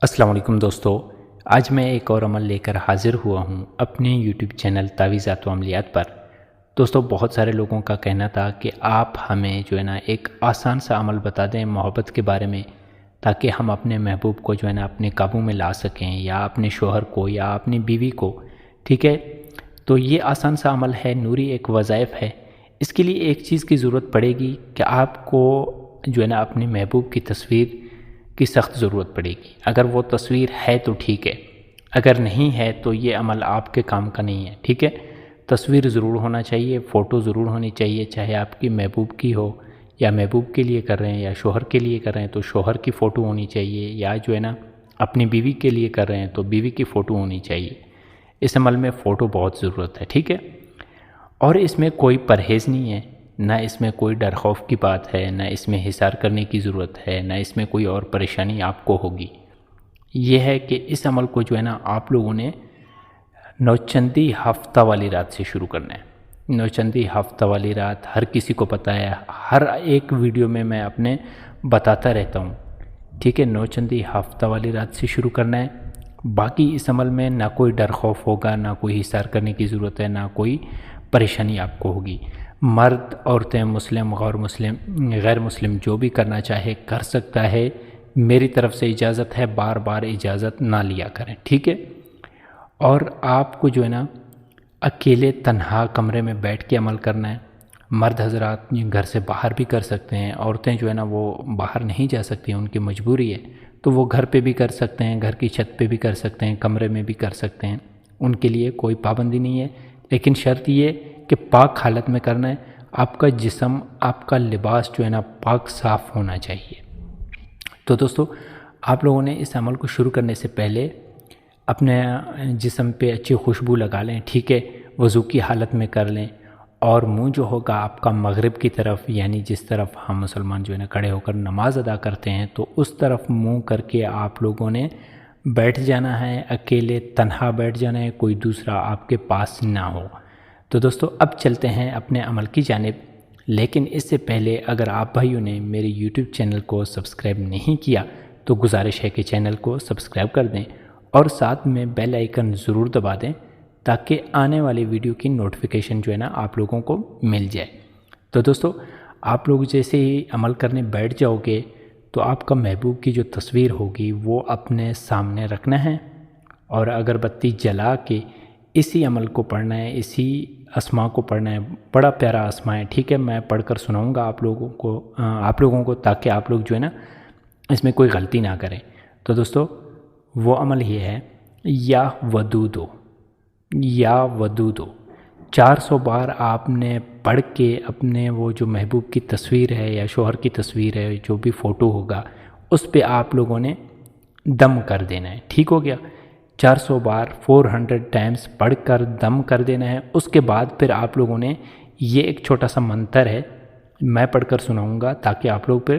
السلام علیکم دوستو، آج میں ایک اور عمل لے کر حاضر ہوا ہوں اپنے یوٹیوب چینل تعویذات و عملیات پر۔ دوستو، بہت سارے لوگوں کا کہنا تھا کہ آپ ہمیں ایک آسان سا عمل بتا دیں محبت کے بارے میں، تاکہ ہم اپنے محبوب کو اپنے قابو میں لا سکیں، یا اپنے شوہر کو یا اپنی بیوی کو۔ ٹھیک ہے، تو یہ آسان سا عمل ہے، نوری ایک وظائف ہے۔ اس کے لیے ایک چیز کی ضرورت پڑے گی کہ آپ کو اپنے محبوب کی تصویر کی سخت ضرورت پڑے گی۔ اگر وہ تصویر ہے تو ٹھیک ہے، اگر نہیں ہے تو یہ عمل آپ کے کام کا نہیں ہے۔ ٹھیک ہے، تصویر ضرور ہونا چاہیے، فوٹو ضرور ہونی چاہیے، چاہے آپ کی محبوب کی ہو، یا محبوب کے لیے کر رہے ہیں یا شوہر کے لیے کر رہے ہیں تو شوہر کی فوٹو ہونی چاہیے، یا اپنی بیوی کے لیے کر رہے ہیں تو بیوی کی فوٹو ہونی چاہیے۔ اس عمل میں فوٹو بہت ضرورت ہے۔ ٹھیک ہے، اور اس میں کوئی پرہیز نہیں ہے، نہ اس میں کوئی ڈر خوف کی بات ہے، نہ اس میں حصار کرنے کی ضرورت ہے، نہ اس میں کوئی اور پریشانی آپ کو ہوگی۔ یہ ہے کہ اس عمل کو آپ لوگوں نے نوچندی ہفتہ والی رات سے شروع کرنا ہے۔ نوچندی ہفتہ والی رات ہر کسی کو پتہ ہے، ہر ایک ویڈیو میں اپنے بتاتا رہتا ہوں۔ ٹھیک ہے، نوچندی ہفتہ والی رات سے شروع کرنا ہے۔ باقی اس عمل میں نہ کوئی ڈر خوف ہوگا، نہ کوئی حصار کرنے کی ضرورت ہے، نہ کوئی پریشانی آپ کو ہوگی۔ مرد، عورتیں، مسلم، غیر مسلم جو بھی کرنا چاہے کر سکتا ہے۔ میری طرف سے اجازت ہے، بار بار اجازت نہ لیا کریں۔ ٹھیک ہے، اور آپ کو اکیلے تنہا کمرے میں بیٹھ کے عمل کرنا ہے۔ مرد حضرات گھر سے باہر بھی کر سکتے ہیں، عورتیں وہ باہر نہیں جا سکتی ہیں، ان کی مجبوری ہے، تو وہ گھر پہ بھی کر سکتے ہیں، گھر کی چھت پہ بھی کر سکتے ہیں، کمرے میں بھی کر سکتے ہیں، ان کے لیے کوئی پابندی نہیں ہے۔ لیکن شرط یہ کہ پاک حالت میں کرنا ہے۔ آپ کا جسم، آپ کا لباس پاک صاف ہونا چاہیے۔ تو دوستو، آپ لوگوں نے اس عمل کو شروع کرنے سے پہلے اپنے جسم پہ اچھی خوشبو لگا لیں۔ ٹھیک ہے، وضو کی حالت میں کر لیں، اور منہ ہوگا آپ کا مغرب کی طرف، یعنی جس طرف ہم مسلمان کھڑے ہو کر نماز ادا کرتے ہیں، تو اس طرف منہ کر کے آپ لوگوں نے بیٹھ جانا ہے، اکیلے تنہا بیٹھ جانا ہے، کوئی دوسرا آپ کے پاس نہ ہو۔ تو دوستو، اب چلتے ہیں اپنے عمل کی جانب۔ لیکن اس سے پہلے اگر آپ بھائیوں نے میرے یوٹیوب چینل کو سبسکرائب نہیں کیا تو گزارش ہے کہ چینل کو سبسکرائب کر دیں، اور ساتھ میں بیل آئیکن ضرور دبا دیں، تاکہ آنے والی ویڈیو کی نوٹیفیکیشن آپ لوگوں کو مل جائے۔ تو دوستو، آپ لوگ جیسے ہی عمل کرنے بیٹھ جاؤ گے تو آپ کا محبوب کی جو تصویر ہوگی وہ اپنے سامنے رکھنا ہے، اور اگربتی جلا کے اسی عمل کو پڑھنا ہے، اسی اسماء کو پڑھنا ہے۔ بڑا پیارا اسماء ہے۔ ٹھیک ہے، میں پڑھ کر سناؤں گا آپ لوگوں کو تاکہ آپ لوگ اس میں کوئی غلطی نہ کریں۔ تو دوستو، وہ عمل یہ ہے، یا ودودو، یا ودودو 400 بار آپ نے پڑھ کے اپنے وہ جو محبوب کی تصویر ہے یا شوہر کی تصویر ہے، جو بھی فوٹو ہوگا، اس پہ آپ لوگوں نے دم کر دینا ہے۔ ٹھیک ہو گیا، 400 بار 400 ٹائمز پڑھ کر دم کر دینا ہے۔ اس کے بعد پھر آپ لوگوں نے یہ ایک چھوٹا سا منتر ہے، میں پڑھ کر سناؤں گا تاکہ آپ لوگ پھر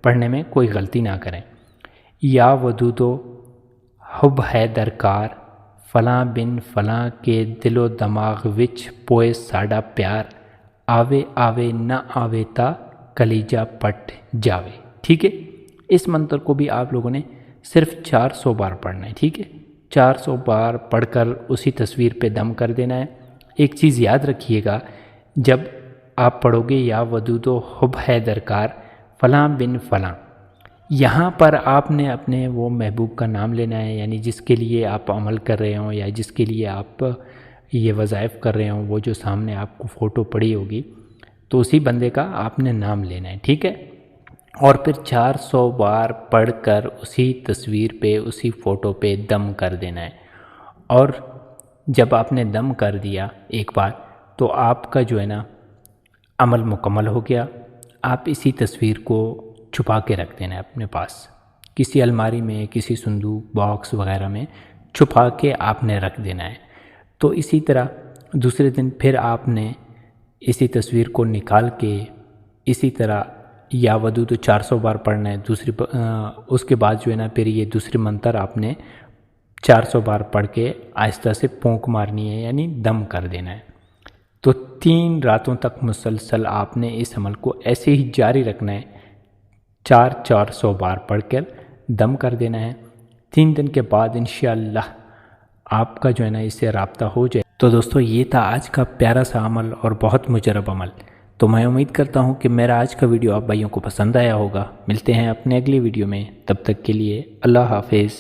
پڑھنے میں کوئی غلطی نہ کریں۔ یا ودودو حب ہے درکار، فلاں بن فلاں کے دل و دماغ وچ پوئے ساڈا پیار، آوے آوے نہ آوے تا کلیجہ پٹ جاوے۔ ٹھیک ہے، اس منتر کو بھی آپ لوگوں نے صرف 400 بار پڑھنا ہے۔ ٹھیک ہے، 400 بار پڑھ کر اسی تصویر پہ دم کر دینا ہے۔ ایک چیز یاد رکھیے گا، جب آپ پڑھو گے یا ودودو حب ہے درکار فلاں بن فلاں، یہاں پر آپ نے اپنے وہ محبوب کا نام لینا ہے، یعنی جس کے لیے آپ عمل کر رہے ہوں یا جس کے لیے آپ یہ وظائف کر رہے ہوں، وہ جو سامنے آپ کو فوٹو پڑی ہوگی، تو اسی بندے کا آپ نے نام لینا ہے۔ ٹھیک ہے، اور پھر 400 بار پڑھ کر اسی تصویر پہ، اسی فوٹو پہ دم کر دینا ہے۔ اور جب آپ نے دم کر دیا ایک بار، تو آپ کا عمل مکمل ہو گیا۔ آپ اسی تصویر کو چھپا کے رکھ دینا ہے اپنے پاس، کسی الماری میں، کسی صندوق، باکس وغیرہ میں چھپا کے آپ نے رکھ دینا ہے۔ تو اسی طرح دوسرے دن پھر آپ نے اسی تصویر کو نکال کے اسی طرح یا ودودو 400 بار پڑھنا ہے۔ اس کے بعد پھر یہ دوسری منتر آپ نے 400 بار پڑھ کے آہستہ سے پونک مارنی ہے، یعنی دم کر دینا ہے۔ تو 3 راتوں تک مسلسل آپ نے اس عمل کو ایسے ہی جاری رکھنا ہے، 400 بار پڑھ کر دم کر دینا ہے۔ 3 دن کے بعد انشاءاللہ آپ کا جو ہے نا اس سے رابطہ ہو جائے۔ تو دوستو یہ تھا آج کا پیارا سا عمل اور بہت مجرب عمل۔ تو میں امید کرتا ہوں کہ میرا آج کا ویڈیو آپ بھائیوں کو پسند آیا ہوگا۔ ملتے ہیں اپنے اگلی ویڈیو میں، تب تک کے لیے اللہ حافظ۔